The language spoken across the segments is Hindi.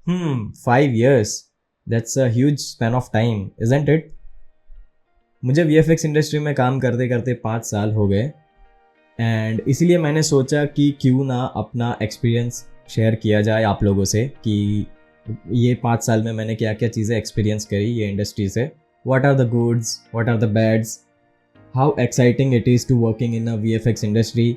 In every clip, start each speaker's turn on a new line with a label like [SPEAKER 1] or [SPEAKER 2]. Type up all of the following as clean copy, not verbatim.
[SPEAKER 1] 5 years. That's a huge span of time, isn't it? मुझे VFX इंडस्ट्री में काम करते करते 5 साल हो गए एंड इसीलिए मैंने सोचा कि क्यों ना अपना एक्सपीरियंस शेयर किया जाए आप लोगों से कि ये 5 साल में मैंने क्या क्या चीज़ें एक्सपीरियंस करी ये इंडस्ट्री से. What are the goods, what are the bads, how exciting it is to working in a VFX industry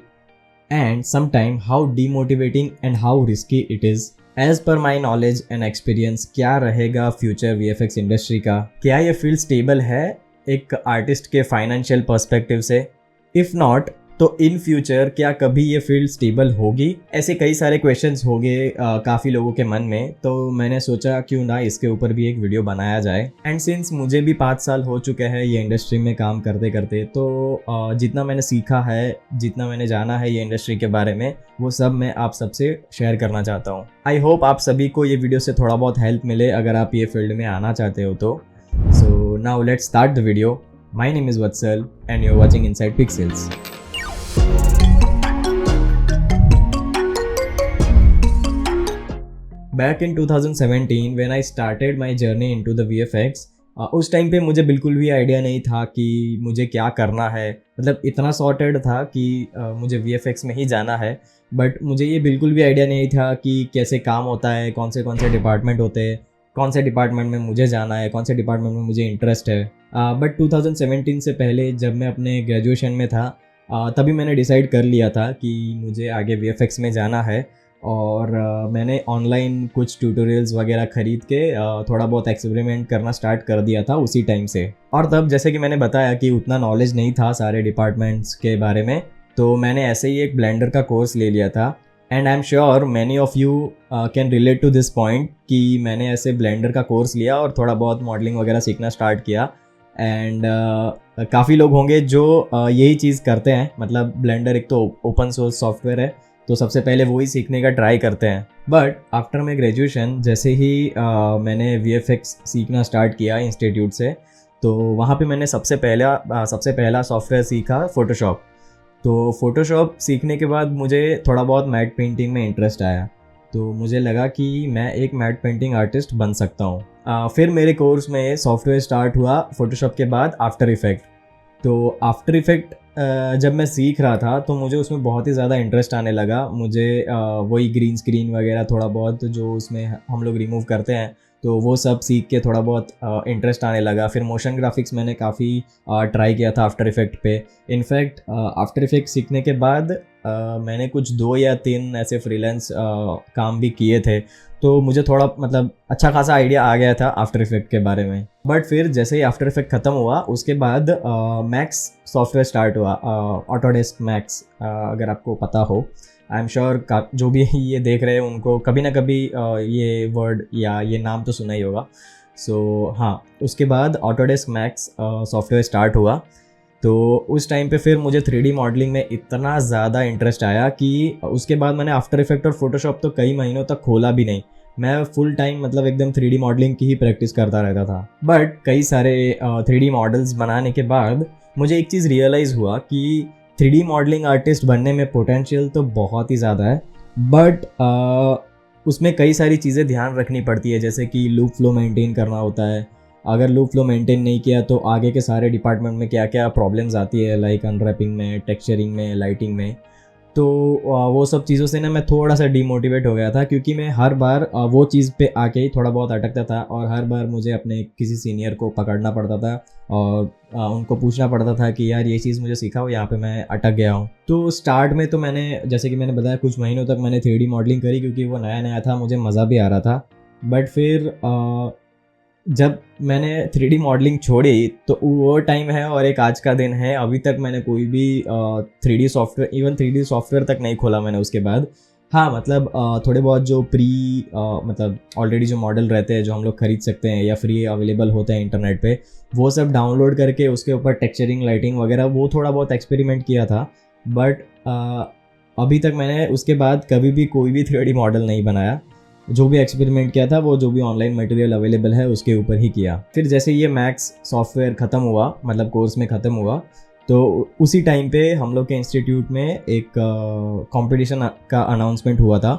[SPEAKER 1] and sometime how demotivating and how risky it is. As per my knowledge and experience क्या रहेगा फ्यूचर VFX इंडस्ट्री का. क्या ये फील्ड स्टेबल है एक आर्टिस्ट के फाइनेंशियल पर्सपेक्टिव से? इफ़ नॉट तो इन फ्यूचर क्या कभी ये फील्ड स्टेबल होगी? ऐसे कई सारे क्वेश्चंस हो गए काफ़ी लोगों के मन में, तो मैंने सोचा क्यों ना इसके ऊपर भी एक वीडियो बनाया जाए. एंड सिंस मुझे भी 5 साल हो चुके हैं ये इंडस्ट्री में काम करते करते, तो जितना मैंने सीखा है, जितना मैंने जाना है ये इंडस्ट्री के बारे में, वो सब मैं आप सबसे शेयर करना चाहता हूँ. आई होप आप सभी को ये वीडियो से थोड़ा बहुत हेल्प मिले अगर आप ये फील्ड में आना चाहते हो तो. So now let's start the video. My name is Vatsal and you are watching Inside Pixels. Back in 2017 when I started my journey into the VFX, उस टाइम पे मुझे बिल्कुल भी आइडिया नहीं था कि मुझे क्या करना है. मतलब इतना सॉर्टेड था कि मुझे VFX में ही जाना है, बट मुझे ये बिल्कुल भी आइडिया नहीं था कि कैसे काम होता है, कौन से डिपार्टमेंट होते हैं, कौन से डिपार्टमेंट में मुझे जाना है, कौन से डिपार्टमेंट में मुझे इंटरेस्ट है. बट 2017 से पहले जब मैं अपने ग्रेजुएशन में था तभी मैंने डिसाइड कर लिया था कि मुझे आगे VFX में जाना है. और मैंने ऑनलाइन कुछ ट्यूटोरियल्स वगैरह ख़रीद के थोड़ा बहुत एक्सपेरिमेंट करना स्टार्ट कर दिया था उसी टाइम से. और तब जैसे कि मैंने बताया कि उतना नॉलेज नहीं था सारे डिपार्टमेंट्स के बारे में, तो मैंने ऐसे ही एक ब्लेंडर का कोर्स ले लिया था. And I am sure many of you can relate to this point कि मैंने ऐसे ब्लेंडर का कोर्स लिया और थोड़ा बहुत मॉडलिंग वगैरह सीखना स्टार्ट किया. एंड काफ़ी लोग होंगे जो यही चीज़ करते हैं. मतलब ब्लेंडर एक तो ओपन सोर्स सॉफ्टवेयर है, तो सबसे पहले वो ही सीखने का ट्राई करते हैं. बट आफ्टर माई ग्रेजुएशन जैसे ही मैंने VFX सीखना स्टार्ट किया इंस्टीट्यूट से, तो वहाँ पे मैंने सबसे पहला सॉफ्टवेयर सीखा फ़ोटोशॉप. तो फ़ोटोशॉप सीखने के बाद मुझे थोड़ा बहुत मैट पेंटिंग में इंटरेस्ट आया, तो मुझे लगा कि मैं एक मैट पेंटिंग आर्टिस्ट बन सकता हूँ. फिर मेरे कोर्स में सॉफ्टवेयर स्टार्ट हुआ फ़ोटोशॉप के बाद आफ्टर इफ़ेक्ट. तो आफ्टर इफ़ेक्ट जब मैं सीख रहा था तो मुझे उसमें बहुत ही ज़्यादा इंटरेस्ट आने लगा. मुझे वही ग्रीन स्क्रीन वगैरह थोड़ा बहुत जो उसमें हम लोग रिमूव करते हैं, तो वो सब सीख के थोड़ा बहुत इंटरेस्ट आने लगा. फिर मोशन ग्राफिक्स मैंने काफ़ी ट्राई किया था आफ्टर इफ़ेक्ट पे. इनफैक्ट आफ्टर इफ़ेक्ट सीखने के बाद मैंने कुछ 2 या 3 ऐसे फ्रीलांस काम भी किए थे, तो मुझे थोड़ा मतलब अच्छा खासा आइडिया आ गया था आफ्टर इफ़ेक्ट के बारे में. बट फिर जैसे ही आफ्टर इफ़ेक्ट ख़त्म हुआ उसके बाद मैक्स सॉफ्टवेयर स्टार्ट हुआ, ऑटोडेस्क मैक्स, अगर आपको पता हो. आई एम श्योर जो भी ये देख रहे हैं उनको कभी ना कभी ये वर्ड या ये नाम तो सुना ही होगा. सो हाँ, उसके बाद ऑटोडेस्क मैक्स सॉफ्टवेयर स्टार्ट हुआ. तो उस टाइम पे फिर मुझे 3D मॉडलिंग में इतना ज़्यादा इंटरेस्ट आया कि उसके बाद मैंने आफ्टर इफ़ेक्ट और फोटोशॉप तो कई महीनों तक खोला भी नहीं. मैं फुल टाइम मतलब एकदम 3D मॉडलिंग की ही प्रैक्टिस करता रहता था. बट कई सारे 3D मॉडल्स बनाने के बाद मुझे एक चीज़ रियलाइज़ हुआ कि 3D मॉडलिंग आर्टिस्ट बनने में पोटेंशियल तो बहुत ही ज़्यादा है, बट उसमें कई सारी चीज़ें ध्यान रखनी पड़ती है, जैसे कि लूप फ्लो मेंटेन करना होता है. अगर लूप फ्लो मेंटेन नहीं किया तो आगे के सारे डिपार्टमेंट में क्या क्या प्रॉब्लम्स आती है, लाइक अनरैपिंग में, टेक्सचरिंग में, लाइटिंग में. तो वो सब चीज़ों से ना मैं थोड़ा सा डीमोटिवेट हो गया था, क्योंकि मैं हर बार वो चीज़ पे आके ही थोड़ा बहुत अटकता था और हर बार मुझे अपने किसी सीनियर को पकड़ना पड़ता था और उनको पूछना पड़ता था कि यार ये चीज़ मुझे सिखाओ, यहाँ पे मैं अटक गया हूँ. तो स्टार्ट में तो मैंने, जैसे कि मैंने बताया, कुछ महीनों तक मैंने 3D मॉडलिंग करी क्योंकि वो नया नया था, मुझे मज़ा भी आ रहा था. बट फिर जब मैंने 3D मॉडलिंग छोड़ी तो वो टाइम है और एक आज का दिन है, अभी तक मैंने कोई भी 3D software, even 3D software तक नहीं खोला मैंने उसके बाद. हाँ, मतलब थोड़े बहुत जो मतलब ऑलरेडी जो मॉडल रहते हैं जो हम लोग खरीद सकते हैं या फ्री अवेलेबल होते हैं इंटरनेट पे, वो सब डाउनलोड करके उसके ऊपर टेक्सचरिंग, लाइटिंग वगैरह वो थोड़ा बहुत एक्सपेरिमेंट किया था. बट अभी तक मैंने उसके बाद कभी भी कोई भी 3D मॉडल नहीं बनाया. जो भी एक्सपेरिमेंट किया था वो जो भी ऑनलाइन मटेरियल अवेलेबल है उसके ऊपर ही किया. फिर जैसे ये मैक्स सॉफ्टवेयर ख़त्म हुआ, मतलब कोर्स में ख़त्म हुआ, तो उसी टाइम पे हम लोग के इंस्टीट्यूट में एक कंपटीशन का अनाउंसमेंट हुआ था.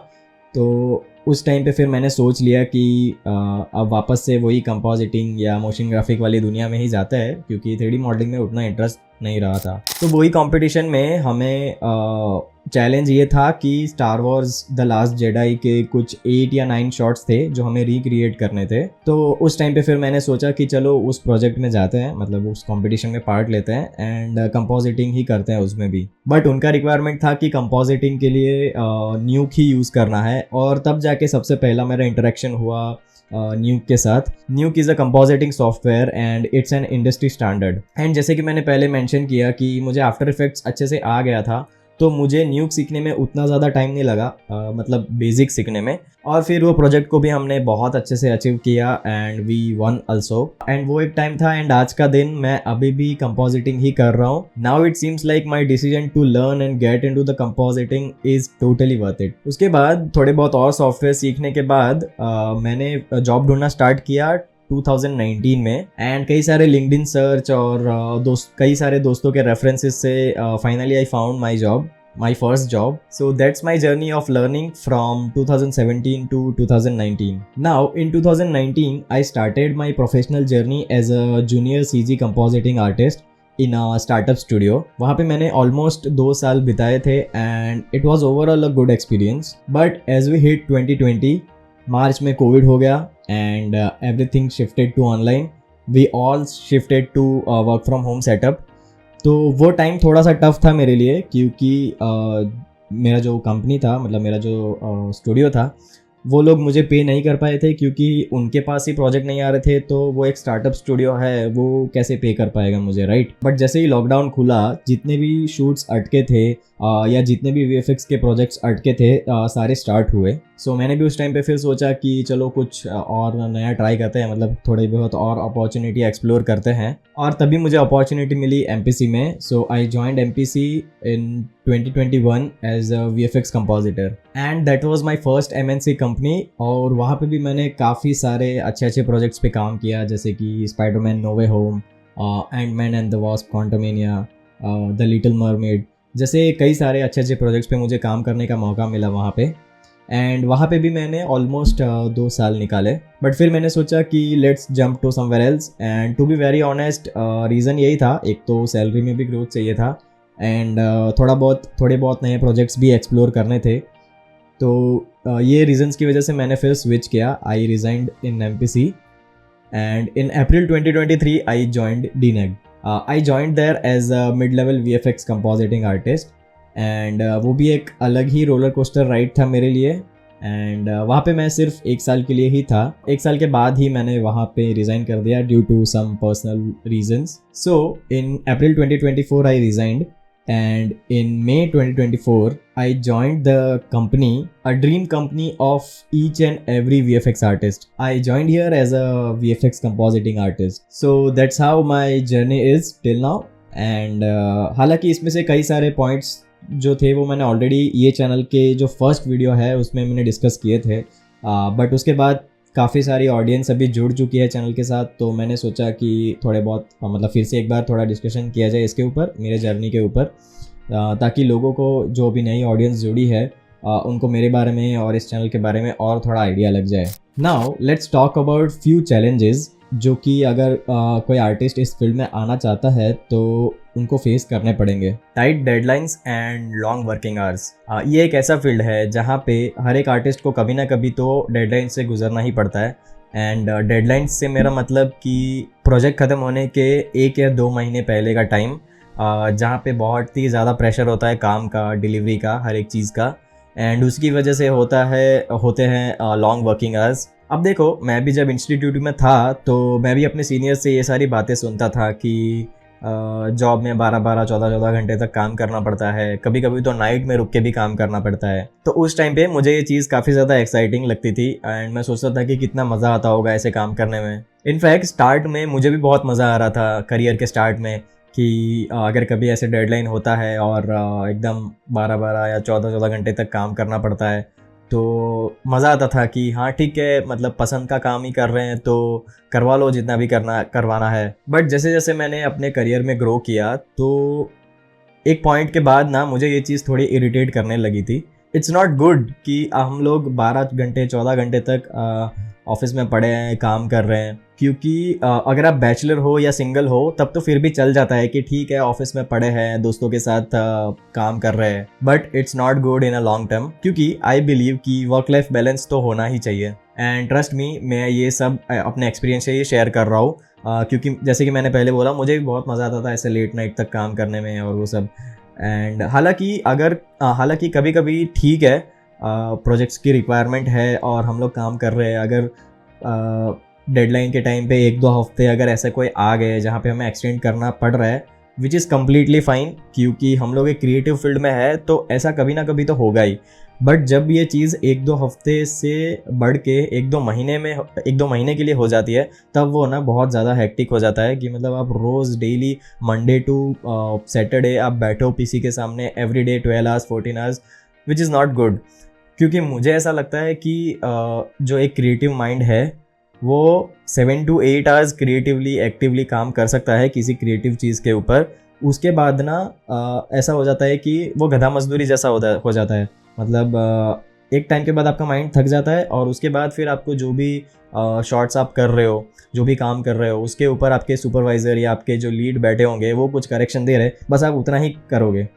[SPEAKER 1] तो उस टाइम पे फिर मैंने सोच लिया कि अब वापस से वही कंपोजिटिंग या मोशन ग्राफिक वाली दुनिया में ही जाता है, क्योंकि 3D मॉडलिंग में उतना इंटरेस्ट नहीं रहा था। तो वही कंपटीशन में हमें चैलेंज ये था कि star Wars the last Jedi के कुछ 8 या 9 शॉट्स थे जो हमें रिक्रिएट करने थे। तो उस टाइम पे फिर मैंने सोचा कि चलो उस प्रोजेक्ट में जाते हैं, मतलब उस कंपटीशन में पार्ट लेते हैं एंड कंपोजिटिंग ही करते हैं उसमें भी। बट उनका रिक्वायरमेंट था कि कंपोजिटिंग के लिए न्यूक ही यूज़ करना है, और तब जाके सबसे पहला मेरा इंटरेक्शन हुआ न्यूक के साथ। न्यूक is a compositing software and it's an industry standard. And जैसे कि मैंने पहले मेंशन किया कि मुझे आफ्टर इफेक्ट्स अच्छे से आ गया था, तो मुझे न्यूक सीखने में उतना ज़्यादा टाइम नहीं लगा, मतलब बेसिक सीखने में। और फिर वो प्रोजेक्ट को भी हमने बहुत अच्छे से अचीव किया एंड वी वन अल्सो। एंड वो एक टाइम था एंड आज का दिन मैं अभी भी कंपोजिटिंग ही कर रहा हूँ। Now it seems like my decision to learn and get into the compositing is totally worth it. उसके बाद थोड़े बहुत और सॉफ्टवेयर सीखने के बाद मैंने जॉब ढूंढना स्टार्ट किया 2019 में। एंड कई सारे लिंक्डइन सर्च और कई सारे दोस्तों के रेफरेंसेस से finally I found my first job. So that's my journey of learning from 2017 to 2019. Now in 2019 I started my professional journey as a junior CG compositing artist in a startup studio. वहाँ पे मैंने almost 2 साल बिताए थे and it was overall a good experience. But as we hit 2020, मार्च में कोविड हो गया and everything shifted to online. We all shifted to work from home setup. तो वो टाइम थोड़ा सा टफ था मेरे लिए, क्योंकि मेरा जो कंपनी था, मतलब मेरा जो स्टूडियो था, वो लोग मुझे पे नहीं कर पाए थे क्योंकि उनके पास ही प्रोजेक्ट नहीं आ रहे थे। तो वो एक स्टार्टअप स्टूडियो है, वो कैसे पे कर पाएगा मुझे, राइट। बट जैसे ही लॉकडाउन खुला, जितने भी शूट्स अटके थे या जितने भी VFX के प्रोजेक्ट्स अटके थे सारे स्टार्ट हुए। सो मैंने भी उस टाइम पे फिर सोचा कि चलो कुछ और नया ट्राई करते हैं, मतलब थोड़ी बहुत और अपॉर्चुनिटी एक्सप्लोर करते हैं। और तभी मुझे अपॉर्चुनिटी मिली MPC में। So I joined MPC in 2021 as a VFX compositor and that was my first MNC company. और वहाँ पे भी मैंने काफ़ी सारे अच्छे अच्छे प्रोजेक्ट्स पे काम किया, जैसे कि Spider Man No Way Home, Ant Man and the Wasp, Quantumania, the Little Mermaid, जैसे कई सारे अच्छे अच्छे प्रोजेक्ट्स पे मुझे काम करने का मौका मिला वहाँ पे। एंड वहाँ पे भी मैंने ऑलमोस्ट 2 साल निकाले। बट फिर मैंने सोचा कि let's jump to somewhere else. And to be very honest, reason यही था, एक तो सैलरी में भी ग्रोथ चाहिए था एंड थोड़े बहुत नए प्रोजेक्ट्स भी एक्सप्लोर करने थे। तो ये रीजंस की वजह से मैंने फिर स्विच किया। I resigned in MPC and in April 2023 I joined DNEG. I joined there as a mid-level VFX compositing artist and वो भी एक अलग ही रोलर कोस्टर राइड था मेरे लिए। एंड वहाँ पे मैं सिर्फ 1 साल के लिए ही था। 1 साल के बाद ही मैंने वहाँ पे रिज़ाइन कर दिया due to some personal reasons. So in April 2024 I resigned and in May 2024 I joined the company, a dream company of each and every VFX artist. I joined here as a VFX compositing artist. So that's how my journey is till now. And हालांकि इसमें से कई सारे points जो थे वो मैंने ऑलरेडी ये चैनल के जो फर्स्ट वीडियो है उसमें मैंने डिस्कस किए थे, बट उसके बाद काफ़ी सारी ऑडियंस अभी जुड़ चुकी है चैनल के साथ। तो मैंने सोचा कि थोड़े बहुत मतलब फिर से एक बार थोड़ा डिस्कशन किया जाए इसके ऊपर, मेरे जर्नी के ऊपर, ताकि लोगों को जो भी नई ऑडियंस जुड़ी है उनको मेरे बारे में और इस चैनल के बारे में और थोड़ा आइडिया लग जाए। Now let's talk about few challenges जो कि अगर कोई आर्टिस्ट इस फील्ड में आना चाहता है तो उनको फेस करने पड़ेंगे। Tight deadlines and long working hours. ये एक ऐसा फील्ड है जहाँ पे हर एक आर्टिस्ट को कभी ना कभी तो डेडलाइन से गुजरना ही पड़ता है। एंड डेडलाइंस से मेरा मतलब कि प्रोजेक्ट ख़त्म होने के 1 या 2 महीने पहले का टाइम, जहाँ पे बहुत ही ज़्यादा प्रेशर होता है काम का, डिलीवरी का, हर एक चीज़ का। एंड उसकी वजह से होते हैं लॉन्ग वर्किंग आवर्स। अब देखो, मैं भी जब इंस्टीट्यूट में था तो मैं भी अपने सीनियर से ये सारी बातें सुनता था कि जॉब में 12-12, 14-14 घंटे तक काम करना पड़ता है, कभी कभी तो नाइट में रुक के भी काम करना पड़ता है। तो उस टाइम पे मुझे ये चीज़ काफ़ी ज़्यादा एक्साइटिंग लगती थी एंड मैं सोचता था कि कितना मज़ा आता होगा ऐसे काम करने में। इनफैक्ट स्टार्ट में मुझे भी बहुत मज़ा आ रहा था करियर के स्टार्ट में कि अगर कभी ऐसे डेडलाइन होता है और एकदम 12-12 या 14-14 घंटे तक काम करना पड़ता है तो मज़ा आता था कि हाँ ठीक है, मतलब पसंद का काम ही कर रहे हैं तो करवा लो जितना भी करवाना है। बट जैसे जैसे मैंने अपने करियर में ग्रो किया तो एक पॉइंट के बाद ना मुझे ये चीज़ थोड़ी इरिटेट करने लगी थी। इट्स नॉट गुड कि हम लोग 12 घंटे 14 घंटे तक ऑफिस में पड़े हैं, काम कर रहे हैं। क्योंकि अगर आप बैचलर हो या सिंगल हो तब तो फिर भी चल जाता है कि ठीक है ऑफिस में पड़े हैं, दोस्तों के साथ काम कर रहे हैं, but it's not good in a long term. क्योंकि आई बिलीव कि वर्क लाइफ बैलेंस तो होना ही चाहिए। एंड ट्रस्ट मी, मैं ये सब अपने एक्सपीरियंस से ही शेयर कर रहा हूँ। क्योंकि जैसे कि मैंने पहले बोला, मुझे भी बहुत मज़ा आता था ऐसे लेट नाइट तक काम करने में और वो सब। एंड हालांकि कभी कभी ठीक है, प्रोजेक्ट्स की रिक्वायरमेंट है और हम लोग काम कर रहे हैं, अगर डेडलाइन के टाइम पे 1-2 हफ्ते अगर ऐसे कोई आ गए जहाँ पे हमें एक्सटेंड करना पड़ रहा है, विच इज़ कम्प्लीटली फाइन, क्योंकि हम लोग एक क्रिएटिव फील्ड में है तो ऐसा कभी ना कभी तो होगा ही। बट जब ये चीज़ 1-2 हफ्ते से बढ़ के 1-2 महीने के लिए हो जाती है, तब वो ना बहुत ज़्यादा हेक्टिक हो जाता है कि मतलब आप रोज़ डेली मंडे टू सैटरडे आप बैठो पीसी के सामने everyday 12 hours 14 hours, which is not good. क्योंकि मुझे ऐसा लगता है कि जो एक क्रिएटिव माइंड है वो 7 to 8 आवर्स क्रिएटिवली एक्टिवली काम कर सकता है किसी क्रिएटिव चीज़ के ऊपर। उसके बाद ना ऐसा हो जाता है कि वो गधा मजदूरी जैसा हो जाता है। मतलब एक टाइम के बाद आपका माइंड थक जाता है और उसके बाद फिर आपको जो भी शॉर्ट्स आप कर रहे हो, जो भी काम कर रहे हो, उसके ऊपर आपके सुपरवाइज़र या आपके जो लीड बैठे होंगे वो कुछ करेक्शन दे रहे, बस आप उतना ही करोगे,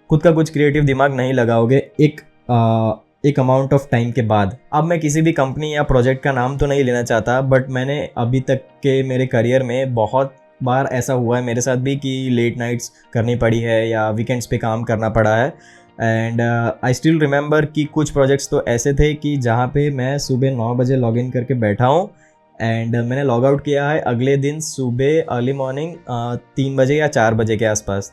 [SPEAKER 1] खुद का कुछ क्रिएटिव दिमाग नहीं लगाओगे एक अमाउंट ऑफ टाइम के बाद। अब मैं किसी भी कंपनी या प्रोजेक्ट का नाम तो नहीं लेना चाहता, बट मैंने अभी तक के मेरे करियर में बहुत बार ऐसा हुआ है मेरे साथ भी कि लेट नाइट्स करनी पड़ी है या वीकेंड्स पे काम करना पड़ा है। एंड आई स्टिल रिमेंबर कि कुछ प्रोजेक्ट्स तो ऐसे थे कि जहाँ पे मैं सुबह 9 बजे लॉग इन करके बैठा हूँ एंड मैंने लॉग आउट किया है अगले दिन सुबह अर्ली मॉर्निंग 3 बजे या 4 बजे के आसपास।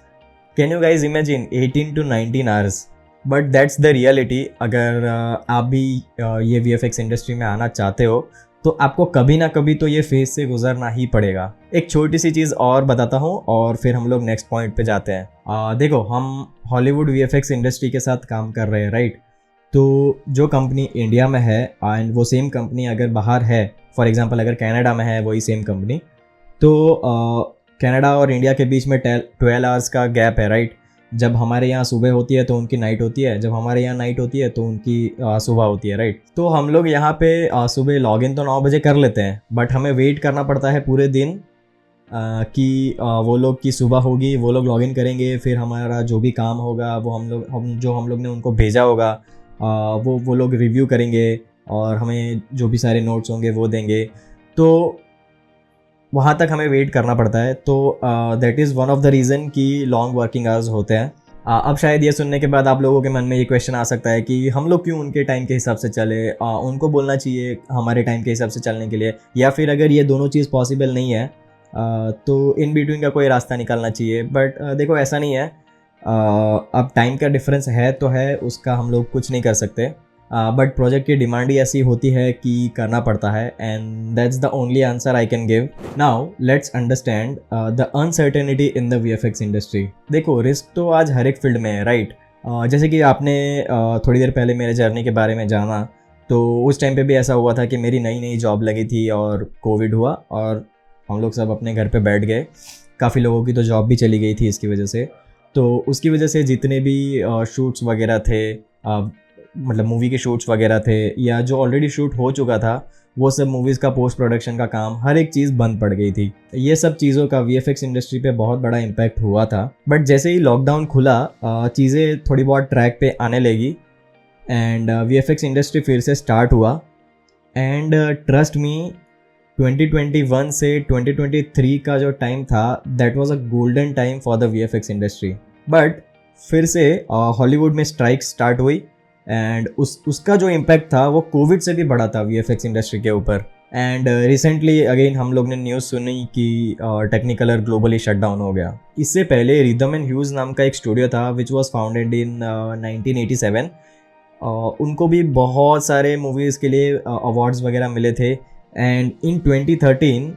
[SPEAKER 1] Can you guys imagine 18 to 19 hours? But that's the reality. अगर आप भी ये VFX इंडस्ट्री में आना चाहते हो तो आपको कभी ना कभी तो ये फेज से गुजरना ही पड़ेगा। एक छोटी सी चीज़ और बताता हूँ और फिर हम लोग नेक्स्ट पॉइंट पे जाते हैं। देखो, हम हॉलीवुड VFX इंडस्ट्री के साथ काम कर रहे हैं, राइट? तो जो कंपनी इंडिया में है एंड वो सेम कंपनी अगर बाहर है, फॉर एग्जांपल अगर कनाडा में है वही सेम कंपनी, तो कनाडा और इंडिया के बीच में 12 आवर्स का गैप है, राइट? जब हमारे यहाँ सुबह होती है तो उनकी नाइट होती है, जब हमारे यहाँ नाइट होती है तो उनकी सुबह होती है, राइट? तो हम लोग यहाँ पे सुबह लॉगिन तो 9 बजे कर लेते हैं, बट हमें वेट करना पड़ता है पूरे दिन कि वो लोग की सुबह होगी, वो लोग लॉगिन करेंगे, फिर हमारा जो भी काम होगा वो हम लोग ने उनको भेजा होगा वो लोग रिव्यू करेंगे और हमें जो भी सारे नोट्स होंगे वो देंगे। तो वहाँ तक हमें वेट करना पड़ता है। तो that is one of the reason कि लॉन्ग वर्किंग आवर्स होते हैं। अब शायद ये सुनने के बाद आप लोगों के मन में ये क्वेश्चन आ सकता है कि हम लोग क्यों उनके टाइम के हिसाब से चले, उनको बोलना चाहिए हमारे टाइम के हिसाब से चलने के लिए, या फिर अगर ये दोनों चीज़ पॉसिबल नहीं है तो इन बिटवीन का कोई रास्ता निकालना चाहिए। बट देखो, ऐसा नहीं है। अब टाइम का डिफरेंस है तो है, उसका हम लोग कुछ नहीं कर सकते, बट प्रोजेक्ट की डिमांड ही ऐसी होती है कि करना पड़ता है, and that's the only answer I can give. Now let's understand the uncertainty in the VFX industry. देखो, रिस्क तो आज हर एक फील्ड में है, राइट? जैसे कि आपने थोड़ी देर पहले मेरे जर्नी के बारे में जाना, तो उस टाइम पे भी ऐसा हुआ था कि मेरी नई नई जॉब लगी थी और कोविड हुआ और हम लोग सब अपने घर पे बैठ गए। काफ़ी लोगों की तो जॉब भी चली गई थी इसकी वजह से। तो उसकी वजह से जितने भी शूट्स वगैरह थे, मतलब मूवी के शूट्स वगैरह थे या जो ऑलरेडी शूट हो चुका था, वो सब मूवीज़ का पोस्ट प्रोडक्शन का काम, हर एक चीज़ बंद पड़ गई थी। ये सब चीज़ों का VFX इंडस्ट्री पे बहुत बड़ा इम्पैक्ट हुआ था। बट जैसे ही लॉकडाउन खुला, चीज़ें थोड़ी बहुत ट्रैक पे आने लगी एंड VFX इंडस्ट्री फिर से स्टार्ट हुआ। एंड ट्रस्ट मी, 2021 से 2023 का जो टाइम था, that was a golden time for the VFX industry. But फिर से हॉलीवुड में स्ट्राइक स्टार्ट हुई एंड उसका जो इम्पैक्ट था वो कोविड से भी बड़ा था VFX इंडस्ट्री के ऊपर। एंड रिसेंटली अगेन हम लोग ने न्यूज़ सुनी कि टेक्निकलर ग्लोबली शट डाउन हो गया। इससे पहले रिदम एंड ह्यूज नाम का एक स्टूडियो था विच वॉज फाउंडेड इन 1987। उनको भी बहुत सारे मूवीज़ के लिए अवार्ड्स वगैरह मिले थे। एंड इन 2013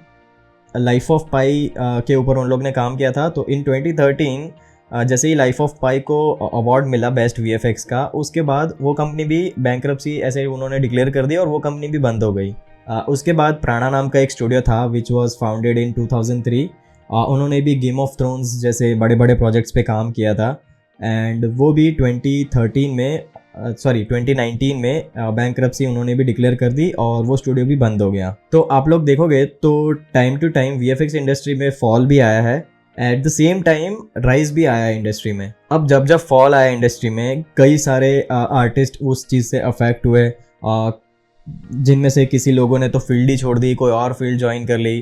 [SPEAKER 1] लाइफ ऑफ पाई के ऊपर उन लोग ने काम किया था। तो इन 2013 जैसे ही लाइफ ऑफ पाई को अवार्ड मिला बेस्ट VFX का, उसके बाद वो कंपनी भी बैंकरप्सी ऐसे उन्होंने डिक्लेयर कर दी और वो कंपनी भी बंद हो गई। उसके बाद प्राणा नाम का एक स्टूडियो था विच वॉज फाउंडेड इन 2003। उन्होंने भी गेम ऑफ थ्रोन्स जैसे बड़े बड़े प्रोजेक्ट्स पे काम किया था एंड वो भी 2013 में सॉरी 2019 में बैंकरप्सी उन्होंने भी डिक्लेयर कर दी और वो स्टूडियो भी बंद हो गया। तो आप लोग देखोगे तो time to time VFX industry में फॉल भी आया है, at the same time rise भी आया है इंडस्ट्री में। अब जब जब फॉल आया इंडस्ट्री में, कई सारे आर्टिस्ट उस चीज़ से अफेक्ट हुए, जिनमें से किसी लोगों ने तो फील्ड ही छोड़ दी, कोई और फील्ड ज्वाइन कर ली,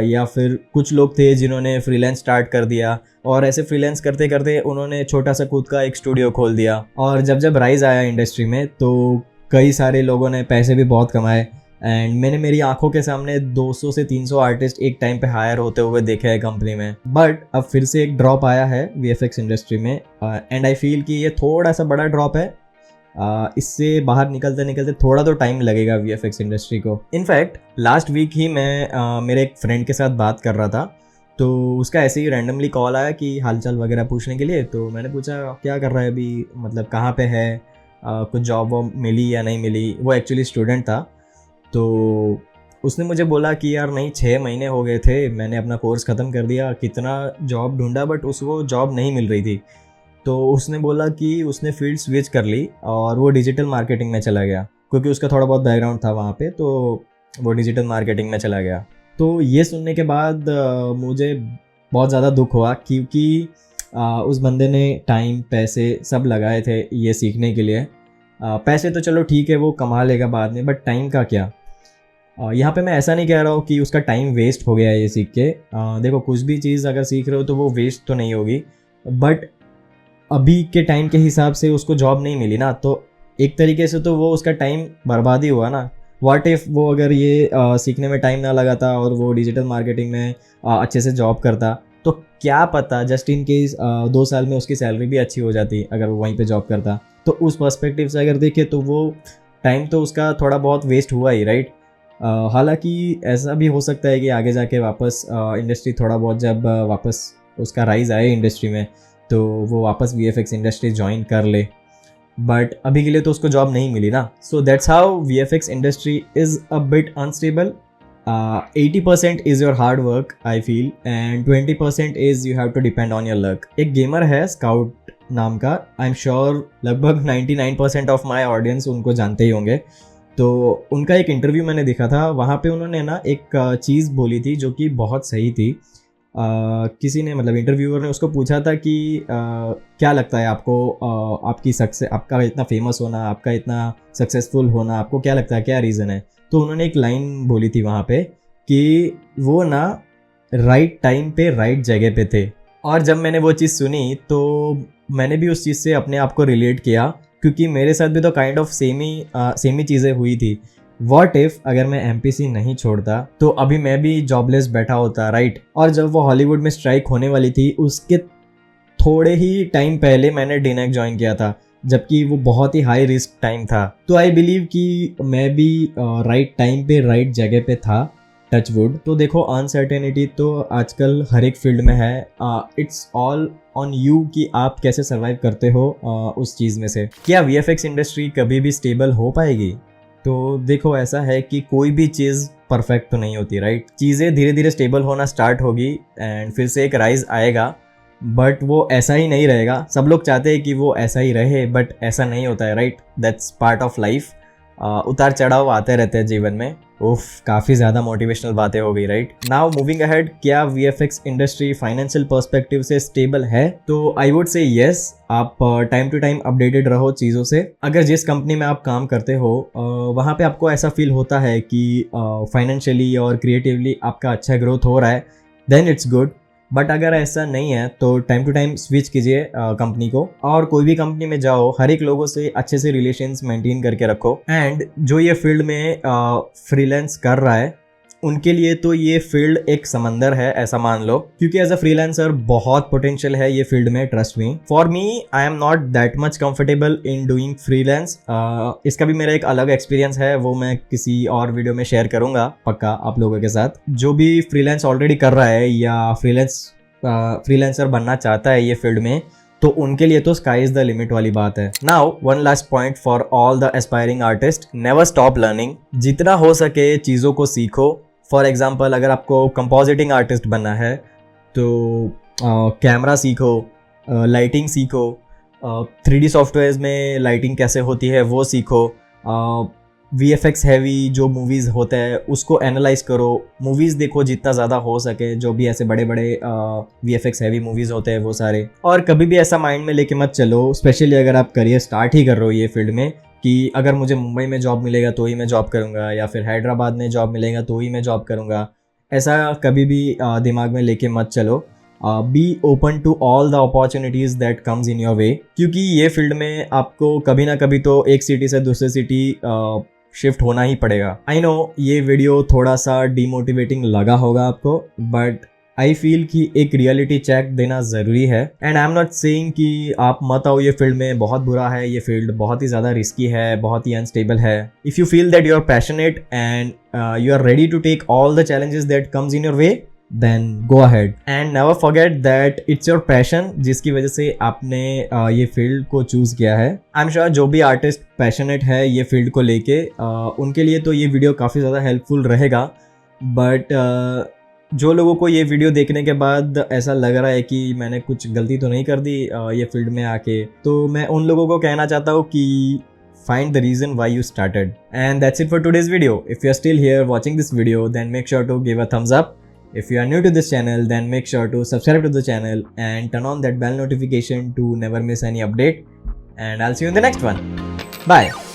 [SPEAKER 1] या फिर कुछ लोग थे जिन्होंने फ्रीलांस स्टार्ट कर दिया और ऐसे फ्रीलांस करते करते उन्होंने छोटा सा खुद का एक स्टूडियो खोल दिया। और जब जब राइज आया इंडस्ट्री में तो कई सारे लोगों ने पैसे भी बहुत कमाए, एंड मैंने मेरी आंखों के सामने 200 से 300 आर्टिस्ट एक टाइम पे हायर होते हुए देखे हैं कंपनी में। बट अब फिर से एक ड्रॉप आया है वीएफएक्स इंडस्ट्री में, एंड आई फील कि ये थोड़ा सा बड़ा ड्रॉप है। इससे बाहर निकलते निकलते थोड़ा तो टाइम लगेगा वीएफएक्स इंडस्ट्री को। इनफैक्ट लास्ट वीक ही मैं मेरे एक फ्रेंड के साथ बात कर रहा था, तो उसका ऐसे ही रैंडमली कॉल आया कि हालचाल वगैरह पूछने के लिए। तो मैंने पूछा क्या कर रहा है अभी, मतलब कहाँ पे है, कुछ जॉब वॉब मिली या नहीं मिली। वो एक्चुअली स्टूडेंट था। तो उसने मुझे बोला कि यार नहीं, 6 महीने हो गए थे, मैंने अपना कोर्स ख़त्म कर दिया, कितना जॉब ढूंढा बट उसको जॉब नहीं मिल रही थी। तो उसने बोला कि उसने फील्ड स्विच कर ली और वो डिजिटल मार्केटिंग में चला गया, क्योंकि उसका थोड़ा बहुत बैकग्राउंड था वहाँ पे, तो वो डिजिटल मार्केटिंग में चला गया। तो ये सुनने के बाद मुझे बहुत ज़्यादा दुख हुआ, क्योंकि उस बंदे ने टाइम पैसे सब लगाए थे ये सीखने के लिए। पैसे तो चलो ठीक है वो कमा लेगा बाद में, बट टाइम का क्या। यहाँ पे मैं ऐसा नहीं कह रहा हूँ कि उसका टाइम वेस्ट हो गया है ये सीख के। देखो, कुछ भी चीज़ अगर सीख रहे हो तो वो वेस्ट तो नहीं होगी, बट अभी के टाइम के हिसाब से उसको जॉब नहीं मिली ना, तो एक तरीके से तो वो उसका टाइम बर्बाद ही हुआ ना। व्हाट इफ़ वो अगर ये सीखने में टाइम ना लगाता और वो डिजिटल मार्केटिंग में अच्छे से जॉब करता, तो क्या पता जस्ट इन केस 2 साल में उसकी सैलरी भी अच्छी हो जाती अगर वो वहीं पे जॉब करता। तो उस पर्सपेक्टिव से अगर देखें तो वो टाइम तो उसका थोड़ा बहुत वेस्ट हुआ ही, राइट। हालांकि ऐसा भी हो सकता है कि आगे जाके वापस इंडस्ट्री थोड़ा बहुत जब वापस उसका राइज आए इंडस्ट्री में, तो वो वापस वीएफएक्स इंडस्ट्री ज्वाइन कर ले, बट अभी के लिए तो उसको जॉब नहीं मिली ना। So that's how VFX industry is a bit unstable. 80% is your hard work I feel, and 20% is you have to depend on your luck. एक गेमर है स्काउट नाम का, आई एम श्योर लगभग 99% ऑफ माई ऑडियंस उनको जानते ही होंगे। तो उनका एक इंटरव्यू मैंने देखा था, वहाँ पे उन्होंने ना एक चीज़ बोली थी जो कि बहुत सही थी। किसी ने, मतलब इंटरव्यूअर ने उसको पूछा था कि क्या लगता है आपको, आपकी सक्सेस, आपका इतना फेमस होना, आपका इतना सक्सेसफुल होना, आपको क्या लगता है क्या रीज़न है। तो उन्होंने एक लाइन बोली थी वहाँ पे कि वो ना राइट टाइम पे राइट जगह पे थे। और जब मैंने वो चीज़ सुनी तो मैंने भी उस चीज़ से अपने आप को रिलेट किया, क्योंकि मेरे साथ भी तो काइंड ऑफ सेम ही चीज़ें हुई थी। व्हाट इफ़ अगर मैं एमपीसी नहीं छोड़ता तो अभी मैं भी जॉबलेस बैठा होता, राइट। और जब वो हॉलीवुड में स्ट्राइक होने वाली थी उसके थोड़े ही टाइम पहले मैंने डीनेक ज्वाइन किया था, जबकि वो बहुत ही हाई रिस्क टाइम था। तो आई बिलीव कि मैं भी राइट टाइम पे राइट जगह पे था, टच वुड। तो देखो, अनसर्टेनिटी तो आजकल हर एक फील्ड में है। इट्स ऑल ऑन यू कि आप कैसे सर्वाइव करते हो उस चीज़ में से। क्या वीएफएक्स इंडस्ट्री कभी भी स्टेबल हो पाएगी? तो देखो, ऐसा है कि कोई भी चीज़ परफेक्ट तो नहीं होती, राइट। चीज़ें धीरे धीरे स्टेबल होना स्टार्ट होगी एंड फिर से एक राइज आएगा, बट वो ऐसा ही नहीं रहेगा। सब लोग चाहते हैं कि वो ऐसा ही रहे, बट ऐसा नहीं होता है, right. That's part of life. उतार चढ़ाव आते रहते हैं जीवन में। उफ, काफ़ी ज़्यादा मोटिवेशनल बातें हो गई, राइट। नाउ मूविंग अहेड, क्या वीएफएक्स इंडस्ट्री फाइनेंशियल पर्सपेक्टिव से स्टेबल है? तो आई वुड से येस। आप टाइम टू टाइम अपडेटेड रहो चीज़ों से। अगर जिस कंपनी में आप काम करते हो वहाँ पे आपको ऐसा फील होता है कि फाइनेंशियली और क्रिएटिवली आपका अच्छा ग्रोथ हो रहा है, देन इट्स गुड। बट अगर ऐसा नहीं है तो टाइम टू टाइम स्विच कीजिए कंपनी को, और कोई भी कंपनी में जाओ, हर एक लोगों से अच्छे से रिलेशंस मेंटेन करके रखो। एंड जो ये फील्ड में फ्रीलांस कर रहा है उनके लिए तो ये फील्ड एक समंदर है, ऐसा मान लो, क्योंकि एज अ फ्रीलांसर बहुत पोटेंशियल है ये फील्ड में, trust me. For me, I am not that much comfortable in doing freelance. इसका भी मेरा एक अलग एक्सपीरियंस है, वो मैं किसी और वीडियो में शेयर करूंगा पक्का आप लोगों के साथ। जो भी फ्रीलांस ऑलरेडी कर रहा है या फ्रीलांसर बनना चाहता है ये फील्ड में, तो उनके लिए तो स्काई इज द लिमिट वाली बात है। Now one last point for all the aspiring artist, never stop learning. जितना हो सके चीज़ों को सीखो। फॉर एग्जाम्पल, अगर आपको कंपोजिटिंग आर्टिस्ट बनना है तो कैमरा सीखो, लाइटिंग सीखो, 3D सॉफ्टवेयर्स में लाइटिंग कैसे होती है वो सीखो, VFX हैवी जो मूवीज़ होते हैं उसको एनालाइज करो, मूवीज़ देखो जितना ज़्यादा हो सके, जो भी ऐसे बड़े बड़े VFX हैवी मूवीज़ होते हैं वो सारे। और कभी भी ऐसा माइंड में लेके मत चलो, स्पेशली अगर आप करियर स्टार्ट ही कर रहे हो ये फील्ड में, कि अगर मुझे मुंबई में जॉब मिलेगा तो ही मैं जॉब करूँगा, या फिर हैदराबाद में जॉब मिलेगा तो ही मैं जॉब करूँगा। ऐसा कभी भी दिमाग में लेके मत चलो। Be open to all the opportunities that comes in your way, क्योंकि ये फील्ड में आपको कभी ना कभी तो एक सिटी से दूसरे सिटी शिफ्ट होना ही पड़ेगा। आई नो ये वीडियो थोड़ा सा डिमोटिवेटिंग लगा होगा आपको, बट आई फील कि एक रियलिटी चेक देना ज़रूरी है। And I am not saying कि आप मत आओ ये फील्ड में, बहुत बुरा है ये फील्ड, बहुत ही ज़्यादा रिस्की है, बहुत ही अनस्टेबल है। If you feel that you are passionate and you are ready to take all the challenges that comes in your way, then go ahead and never forget that it's your passion जिसकी वजह से आपने ये फील्ड को चूज़ किया है। आई एम श्योर जो भी आर्टिस्ट पैशनेट है ये फील्ड को लेके उनके लिए तो ये वीडियो काफ़ी ज़्यादा हेल्पफुल रहेगा। बट जो लोगों को ये वीडियो देखने के बाद ऐसा लग रहा है कि मैंने कुछ गलती तो नहीं कर दी ये फील्ड में आके, तो मैं उन लोगों को कहना चाहता हूँ कि find the reason why you started. And that's it for today's video. If you are still here watching this video, then make sure to give a thumbs up. If you are new to this channel, then make sure to subscribe to the channel and turn on that bell notification to never miss any update. And I'll see you in the next one. Bye.